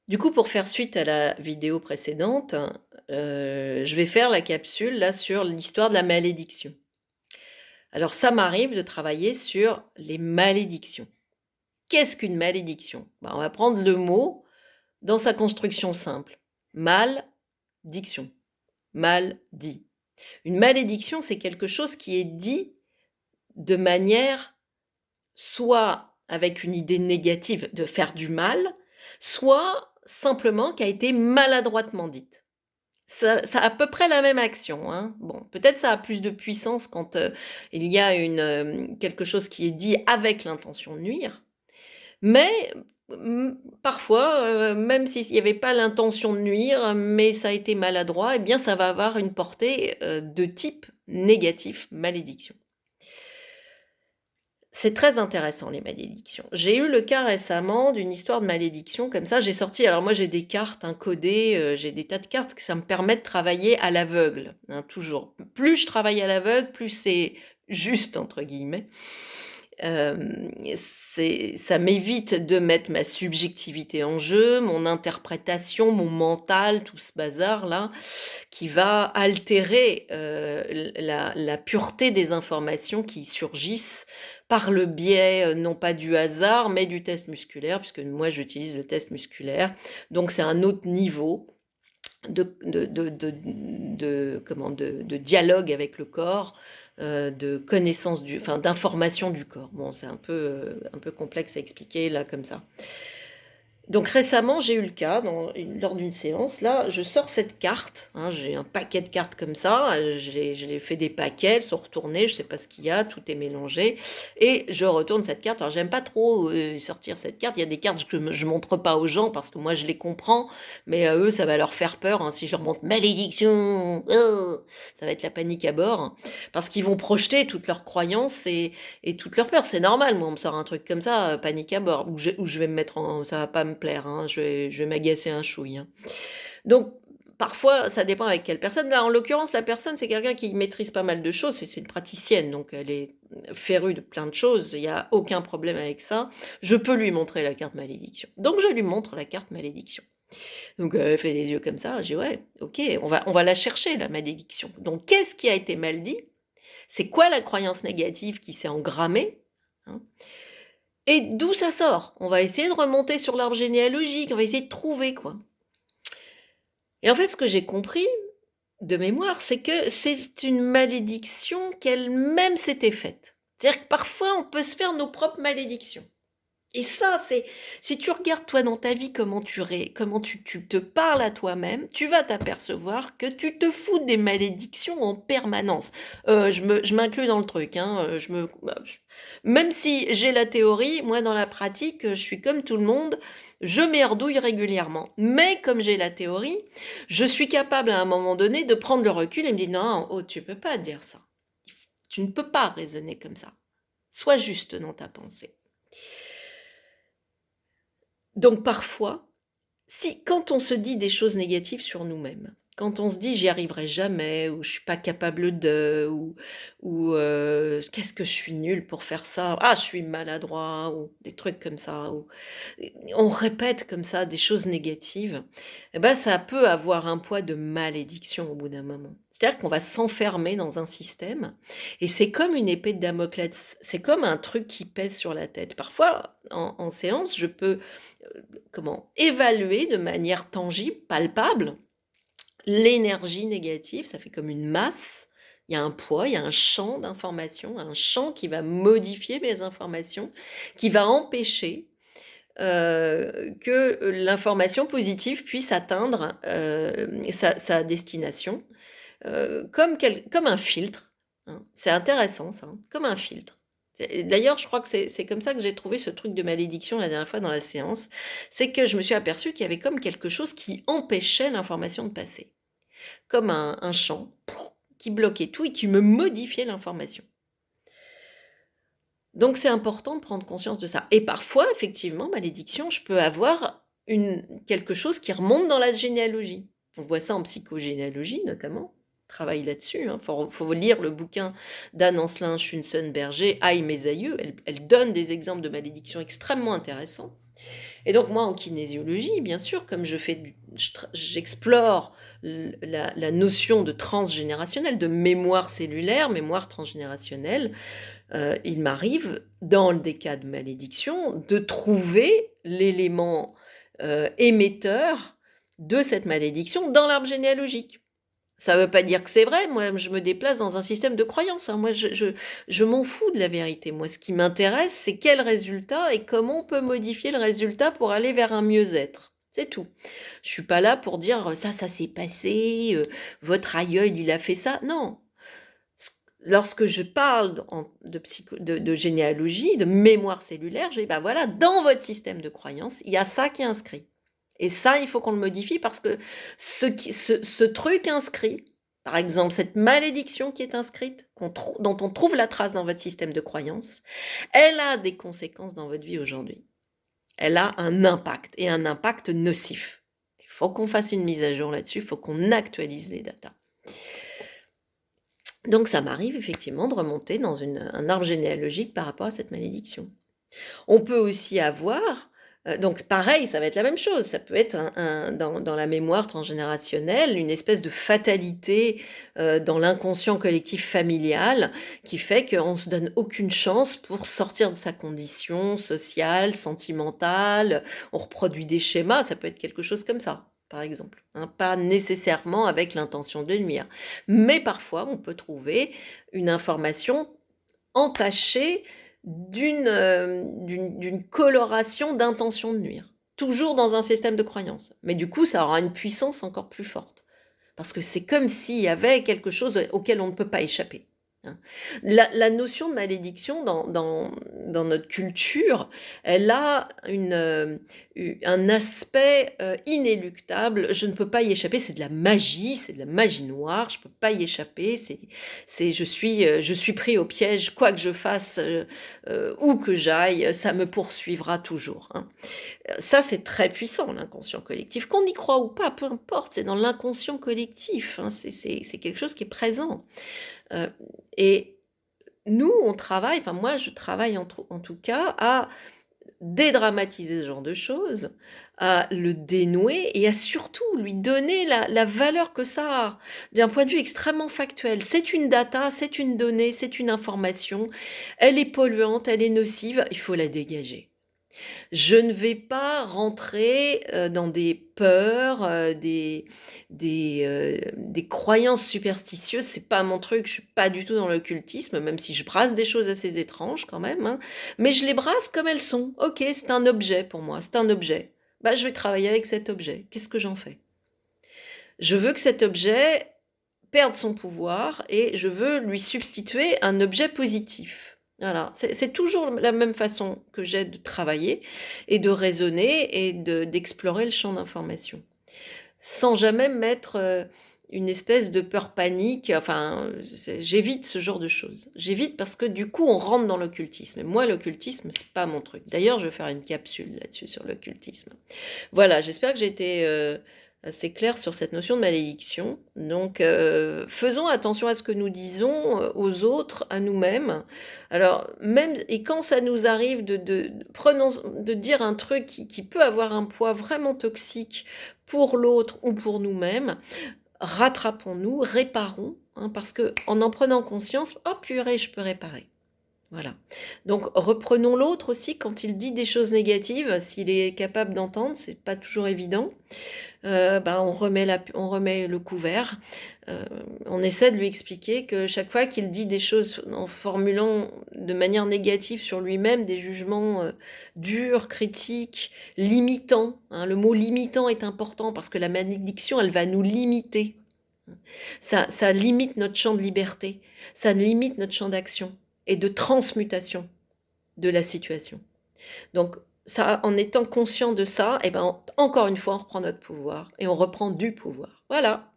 Du coup, pour faire suite à la vidéo précédente, je vais faire la capsule là sur l'histoire de la malédiction. Alors ça m'arrive de travailler sur les malédictions. Qu'est-ce qu'une malédiction? Bah, on va prendre le mot dans sa construction simple. Mal-diction. Mal dit. Une malédiction, c'est quelque chose qui est dit de manière soit avec une idée négative de faire du mal, soit simplement qui a été maladroitement dite. Ça a à peu près la même action, hein. Bon, peut-être ça a plus de puissance quand, il y a quelque chose qui est dit avec l'intention de nuire, mais parfois, même s'il y avait pas l'intention de nuire, mais ça a été maladroit, eh bien ça va avoir une portée, de type négatif, malédiction. C'est très intéressant les malédictions. J'ai eu le cas récemment d'une histoire de malédiction comme ça. J'ai sorti alors moi j'ai des cartes, codées, j'ai des tas de cartes que ça me permet de travailler à l'aveugle, hein, toujours. Plus je travaille à l'aveugle, plus c'est «juste» entre guillemets. Hem, ça m'évite de mettre ma subjectivité en jeu, mon interprétation, mon mental, tout ce bazar-là, qui va altérer, la pureté des informations qui surgissent par le biais, non pas du hasard, mais du test musculaire, puisque moi j'utilise le test musculaire. Donc c'est un autre niveau de dialogue avec le corps, de connaissance d'information du corps. Bon, c'est un peu complexe à expliquer là comme ça. Donc récemment, j'ai eu le cas lors d'une séance, là, je sors cette carte, hein, j'ai un paquet de cartes comme ça, je l'ai fait des paquets, elles sont retournées, je sais pas ce qu'il y a, tout est mélangé et je retourne cette carte. Alors j'aime pas trop, sortir cette carte, il y a des cartes que je montre pas aux gens parce que moi je les comprends, mais à eux ça va leur faire peur, hein, si je leur montre: «Malédiction, ça va être la panique à bord, hein, parce qu'ils vont projeter toutes leurs croyances et toute leur peur. C'est normal, moi, on me sort un truc comme ça, panique à bord, ou je vais me mettre en ça va pas me plaire, hein, je vais m'agacer un chouille, hein. Donc parfois, ça dépend avec quelle personne. Là, en l'occurrence, la personne, c'est quelqu'un qui maîtrise pas mal de choses, c'est une praticienne, donc elle est férue de plein de choses, il y a aucun problème avec ça. Je peux lui montrer la carte malédiction. Donc je lui montre la carte malédiction. Donc elle fait des yeux comme ça, je dis: «Ouais, OK, on va la chercher la malédiction. Donc qu'est-ce qui a été mal dit? C'est quoi la croyance négative qui s'est engrammée, hein, et d'où ça sort? On va essayer de remonter sur l'arbre généalogique, on va essayer de trouver, quoi». Et en fait, ce que j'ai compris de mémoire, c'est que c'est une malédiction qu'elle-même s'était faite. C'est-à-dire que parfois, on peut se faire nos propres malédictions. Et ça, c'est si tu regardes toi dans ta vie comment tu te parles à toi-même, tu vas t'apercevoir que tu te fous des malédictions en permanence. Je m'inclus dans le truc, hein, même si j'ai la théorie, moi dans la pratique, je suis comme tout le monde, je merdouille régulièrement. Mais comme j'ai la théorie, je suis capable à un moment donné de prendre le recul et me dire: «Non, oh tu peux pas dire ça. Tu ne peux pas raisonner comme ça. Sois juste dans ta pensée». Donc parfois, si quand on se dit des choses négatives sur nous-mêmes, quand on se dit: «J'y arriverai jamais» ou «Je suis pas capable de» ou «Qu'est-ce que je suis nul pour faire ça. Ah, je suis maladroit» ou des trucs comme ça ou on répète comme ça des choses négatives et ben, ça peut avoir un poids de malédiction au bout d'un moment. C'est-à-dire qu'on va s'enfermer dans un système et c'est comme une épée de Damoclès, c'est comme un truc qui pèse sur la tête. Parfois, en séance, je peux, évaluer de manière tangible, palpable, l'énergie négative, ça fait comme une masse. Il y a un poids, il y a un champ d'informations, un champ qui va modifier mes informations, qui va empêcher, que l'information positive puisse atteindre, sa destination, comme un filtre, hein. C'est intéressant ça, hein, comme un filtre. D'ailleurs, je crois que c'est comme ça que j'ai trouvé ce truc de malédiction la dernière fois dans la séance. C'est que je me suis aperçue qu'il y avait comme quelque chose qui empêchait l'information de passer. Comme un champ qui bloquait tout et qui me modifiait l'information. Donc c'est important de prendre conscience de ça. Et parfois, effectivement, malédiction, je peux avoir quelque chose qui remonte dans la généalogie. On voit ça en psychogénéalogie notamment. Travaille là-dessus. Il faut lire le bouquin d'Anne Ancelin Schunsen-Berger, Aïe mes aïeux. Elle donne des exemples de malédictions extrêmement intéressants. Et donc moi, en kinésiologie, bien sûr, comme j'explore la notion de transgénérationnel, de mémoire cellulaire, mémoire transgénérationnelle, il m'arrive, dans des cas de malédiction, de trouver l'élément émetteur de cette malédiction dans l'arbre généalogique. Ça ne veut pas dire que c'est vrai, moi je me déplace dans un système de croyance, hein. Moi je m'en fous de la vérité. Moi ce qui m'intéresse, c'est quel résultat et comment on peut modifier le résultat pour aller vers un mieux-être. C'est tout. Je suis pas là pour dire ça s'est passé, votre aïeul il a fait ça. Non. Lorsque je parle de généalogie, de mémoire cellulaire, je dis bah voilà, dans votre système de croyance, il y a ça qui est inscrit. Et ça, il faut qu'on le modifie parce que ce truc inscrit, par exemple, cette malédiction qui est inscrite, dont on trouve la trace dans votre système de croyance, elle a des conséquences dans votre vie aujourd'hui. Elle a un impact, et un impact nocif. Il faut qu'on fasse une mise à jour là-dessus, il faut qu'on actualise les datas. Donc ça m'arrive effectivement de remonter dans un arbre généalogique par rapport à cette malédiction. On peut aussi avoir... donc pareil, ça va être la même chose. Ça peut être dans la mémoire transgénérationnelle une espèce de fatalité dans l'inconscient collectif familial qui fait qu'on ne se donne aucune chance pour sortir de sa condition sociale, sentimentale. On reproduit des schémas, ça peut être quelque chose comme ça, par exemple. Hein, pas nécessairement avec l'intention de nuire. Mais parfois, on peut trouver une information entachée d'une coloration d'intention de nuire, toujours dans un système de croyance. Mais du coup, ça aura une puissance encore plus forte, parce que c'est comme s'il y avait quelque chose auquel on ne peut pas échapper. La notion de malédiction dans notre culture, elle a un aspect inéluctable. Je ne peux pas y échapper. C'est de la magie noire. Je ne peux pas y échapper. Je suis pris au piège, quoi que je fasse, où que j'aille, ça me poursuivra toujours. Hein. Ça, c'est très puissant, l'inconscient collectif. Qu'on y croit ou pas, peu importe, c'est dans l'inconscient collectif. Hein. C'est quelque chose qui est présent. Et nous, on travaille, enfin moi je travaille en tout cas à dédramatiser ce genre de choses, à le dénouer et à surtout lui donner la valeur que ça a, d'un point de vue extrêmement factuel. C'est une data, c'est une donnée, c'est une information, elle est polluante, elle est nocive, il faut la dégager. Je ne vais pas rentrer dans des peurs, des croyances superstitieuses. C'est pas mon truc. Je suis pas du tout dans l'occultisme, même si je brasse des choses assez étranges quand même. Hein. Mais je les brasse comme elles sont. Ok, c'est un objet pour moi. C'est un objet. Bah, je vais travailler avec cet objet. Qu'est-ce que j'en fais? Je veux que cet objet perde son pouvoir et je veux lui substituer un objet positif. Voilà, c'est toujours la même façon que j'ai de travailler et de raisonner et d'explorer le champ d'information. Sans jamais mettre une espèce de peur panique. Enfin, j'évite ce genre de choses. J'évite parce que du coup, on rentre dans l'occultisme. Et moi, l'occultisme, c'est pas mon truc. D'ailleurs, je vais faire une capsule là-dessus, sur l'occultisme. Voilà, j'espère que j'ai été assez claire sur cette notion de malédiction. Donc, faisons attention à ce que nous disons aux autres, à nous-mêmes. Alors, même, et quand ça nous arrive de dire un truc qui peut avoir un poids vraiment toxique pour l'autre ou pour nous-mêmes, rattrapons-nous, réparons, hein, parce que en prenant conscience, oh purée, je peux réparer. Voilà. Donc reprenons l'autre aussi quand il dit des choses négatives, s'il est capable d'entendre, c'est pas toujours évident. On remet le couvert. On essaie de lui expliquer que chaque fois qu'il dit des choses en formulant de manière négative sur lui-même, des jugements durs, critiques, limitants. Hein, le mot limitant est important parce que la malédiction, elle va nous limiter. Ça limite notre champ de liberté, ça limite notre champ d'action et de transmutation de la situation. Donc, ça, en étant conscient de ça, encore une fois, on reprend notre pouvoir et on reprend du pouvoir. Voilà.